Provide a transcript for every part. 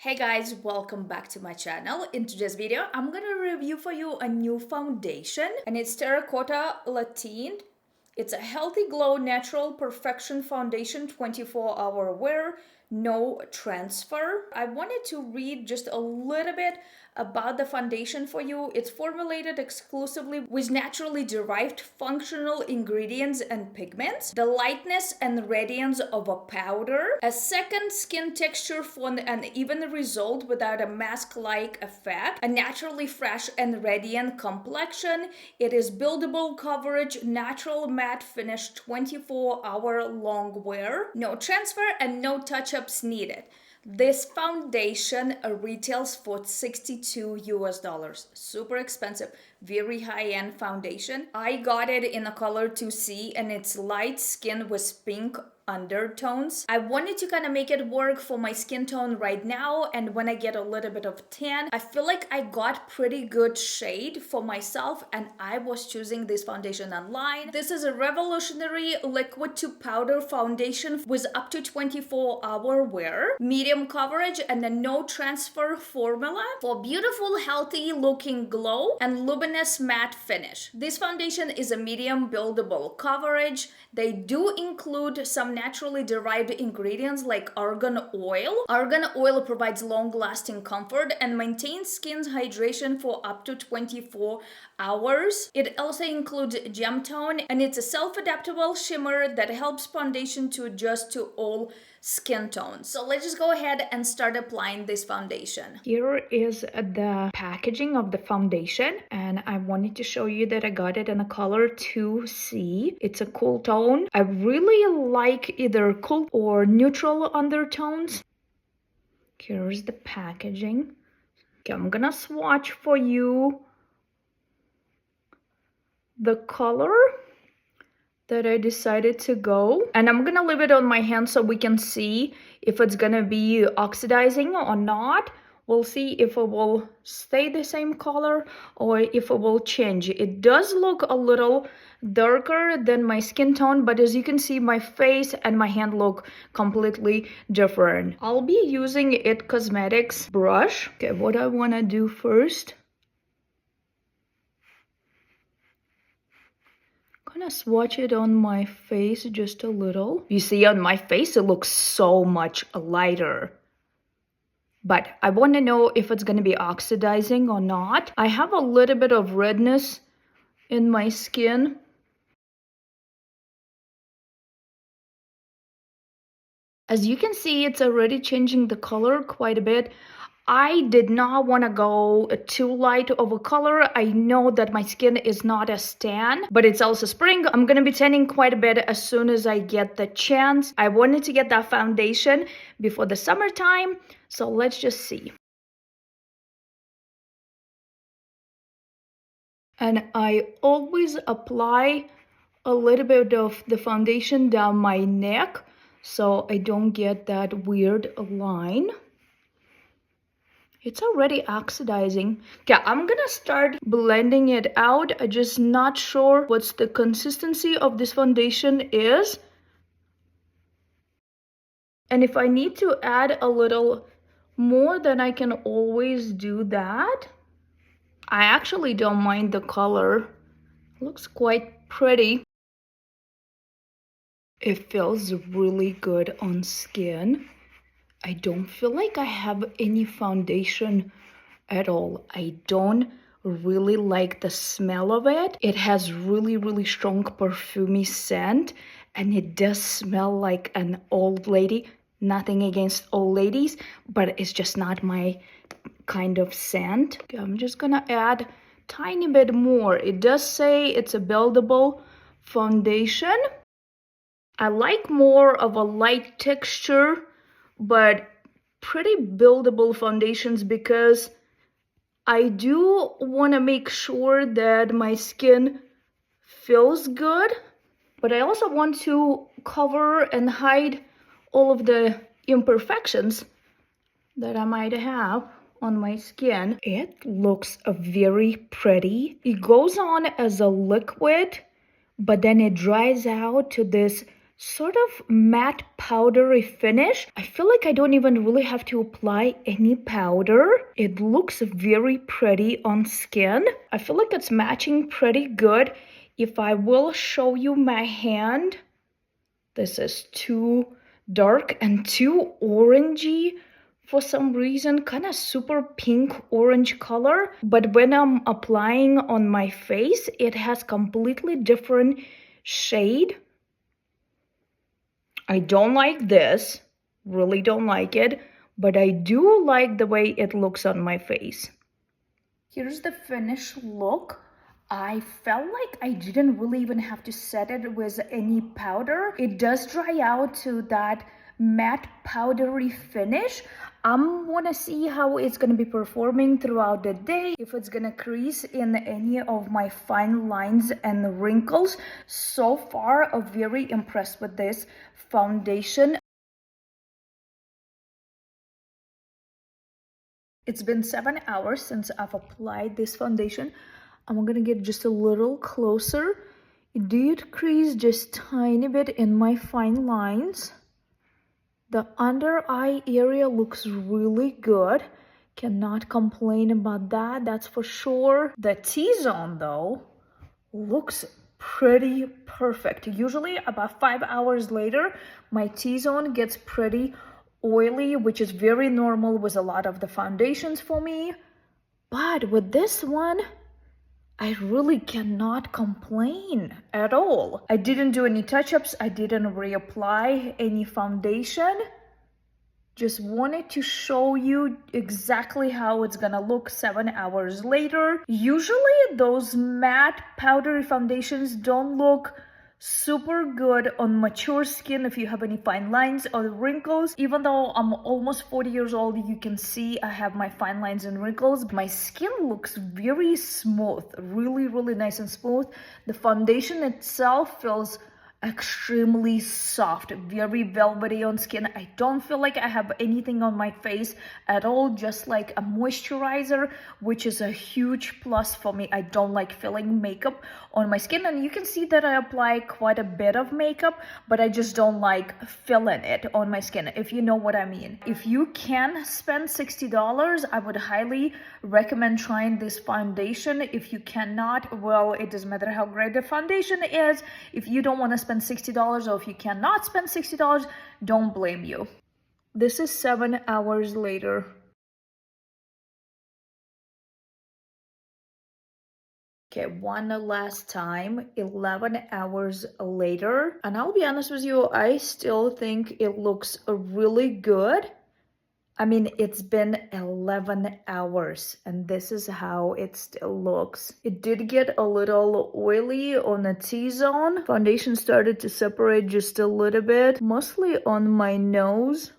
Hey guys, welcome back to my channel. In today's video, I'm gonna review for you a new foundation and it's Terracotta Le Teint. It's a healthy glow natural perfection foundation, 24-hour wear, no transfer. I wanted to read just a little bit about the foundation for you. It's formulated exclusively with naturally derived functional ingredients and pigments, the lightness and radiance of a powder, a second skin texture for an even result without a mask-like effect, a naturally fresh and radiant complexion. It is buildable coverage, natural matte finish, 24-hour long wear, no transfer and no touch-ups needed. This foundation retails for 62 US dollars. Super expensive, very high-end foundation. I got it in a color 2C and it's light skin with pink undertones. I wanted to kind of make it work for my skin tone right now, and when I get a little bit of tan, I feel like I got pretty good shade for myself, and I was choosing this foundation online. This is a revolutionary liquid to powder foundation with up to 24-hour wear, medium coverage, and a no transfer formula for beautiful, healthy looking glow and luminous matte finish. This foundation is a medium buildable coverage. They do include some naturally derived ingredients like argan oil. Argan oil provides long-lasting comfort and maintains skin's hydration for up to 24 hours. It also includes gem tone, and it's a self-adaptable shimmer that helps foundation to adjust to all skin tones. So let's just go ahead and start applying this foundation. Here is the packaging of the foundation, and I wanted to show you that I got it in a color 2C. It's a cool tone. I really like either cool or neutral undertones. Here's the packaging. Okay, I'm gonna swatch for you the color that I decided to go, and I'm gonna leave it on my hand so we can see if it's gonna be oxidizing or not. We'll see if it will stay the same color or if it will change. It does look a little darker than my skin tone, but as you can see, my face and my hand look completely different. I'll be using It Cosmetics brush. Okay, what I wanna do first, gonna swatch it on my face just a little. You see, on my face it looks so much lighter, but I want to know if it's going to be oxidizing or not. I have a little bit of redness in my skin. As you can see, it's already changing the color quite a bit. I did not want to go too light of a color. I know that my skin is not as tan, but it's also spring. I'm going to be tanning quite a bit as soon as I get the chance. I wanted to get that foundation before the summertime, so let's just see. And I always apply a little bit of the foundation down my neck so I don't get that weird line. It's already oxidizing. Okay, I'm gonna start blending it out. I'm just not sure what's the consistency of this foundation is. And if I need to add a little more, then I can always do that. I actually don't mind the color. It looks quite pretty. It feels really good on skin. I don't feel like I have any foundation at all. I don't really like the smell of it. It has really strong perfumey scent, and it does smell like an old lady. Nothing against old ladies, but it's just not my kind of scent. Okay, I'm just gonna add tiny bit more. It does say it's a buildable foundation. I like more of a light texture, but pretty buildable foundations because I do want to make sure that my skin feels good, but I also want to cover and hide all of the imperfections that I might have on my skin. It looks very pretty. It goes on as a liquid, but then it dries out to this sort of matte powdery finish. I feel like I don't even really have to apply any powder. It looks very pretty on skin. I feel like it's matching pretty good. If I will show you my hand, this is too dark and too orangey for some reason, kind of super pink orange color. But when I'm applying on my face, it has completely different shade. I don't like this, really don't like it, but I do like the way it looks on my face. Here's the finished look. I felt like I didn't really even have to set it with any powder. It does dry out to that matte powdery finish. I'm gonna see how it's gonna be performing throughout the day, if it's gonna crease in any of my fine lines and wrinkles. So far, I'm very impressed with this foundation. It's been 7 hours since I've applied this foundation. I'm gonna get just a little closer. It did crease just tiny bit in my fine lines. The under eye area looks really good. Cannot complain about that, that's for sure. The T-zone though looks pretty perfect. Usually about 5 hours later, my T-zone gets pretty oily, which is very normal with a lot of the foundations for me. But with this one, I really cannot complain at all. I didn't do any touch-ups. I didn't reapply any foundation. Just wanted to show you exactly how it's gonna look 7 hours later. Usually those matte powdery foundations don't look super good on mature skin if you have any fine lines or wrinkles. Even though I'm almost 40 years old, you can see I have my fine lines and wrinkles. My skin looks very smooth, really nice and smooth. The foundation itself feels extremely soft, very velvety on skin. I don't feel like I have anything on my face at all, just like a moisturizer, which is a huge plus for me. I don't like feeling makeup on my skin, and you can see that I apply quite a bit of makeup, but I just don't like feeling it on my skin, if you know what I mean. If you can spend $60, I would highly recommend trying this foundation. If you cannot, well, it doesn't matter how great the foundation is. If you don't want to spend $60, or if you cannot spend $60, don't blame you. This is 7 hours later. Okay, one last time, 11 hours later. And I'll be honest with you, I still think it looks really good. I mean, it's been 11 hours and this is how it still looks. It did get a little oily on the T-zone. Foundation started to separate just a little bit, mostly on my nose.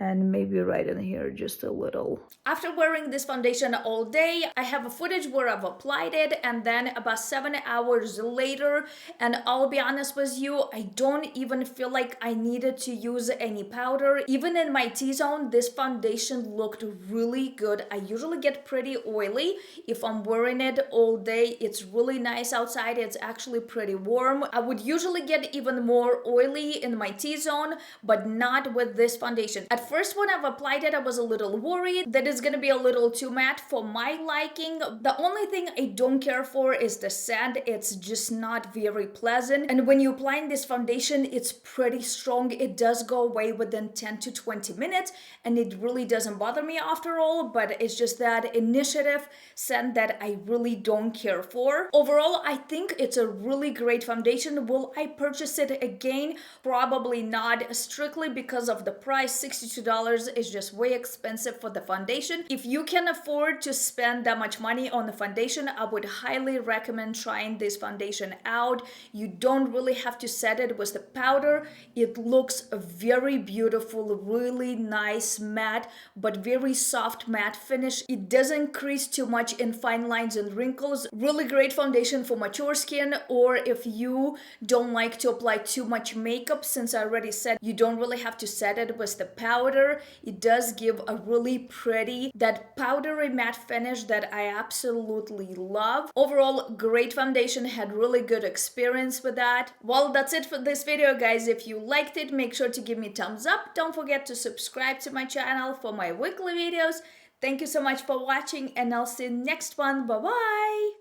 And maybe right in here just a little. After wearing this foundation all day, I have a footage where I've applied it, and then about 7 hours later, and I'll be honest with you, I don't even feel like I needed to use any powder. Even in my T-zone, this foundation looked really good. I usually get pretty oily if I'm wearing it all day. It's really nice outside. It's actually pretty warm. I would usually get even more oily in my T-zone, but not with this foundation. At first, when I've applied it, I was a little worried that it's gonna be a little too matte for my liking. The only thing I don't care for is the scent. It's just not very pleasant. And when you're applying this foundation, it's pretty strong. It does go away within 10 to 20 minutes, and it really doesn't bother me after all, but it's just that initiative scent that I really don't care for. Overall, I think it's a really great foundation. Will I purchase it again? Probably not, strictly because of the price. $62 is just way expensive for the foundation. If you can afford to spend that much money on the foundation, I would highly recommend trying this foundation out. You don't really have to set it with the powder. It looks very beautiful, really nice matte, but very soft matte finish. It doesn't crease too much in fine lines and wrinkles. Really great foundation for mature skin, or if you don't like to apply too much makeup, since I already said you don't really have to set it with the powder. powder, it does give a really pretty, that powdery matte finish that I absolutely love. Overall, great foundation, had really good experience with that. Well, that's it for this video, guys. If you liked it, make sure to give me a thumbs up. Don't forget to subscribe to my channel for my weekly videos. Thank you so much for watching, and I'll see you next one. Bye bye.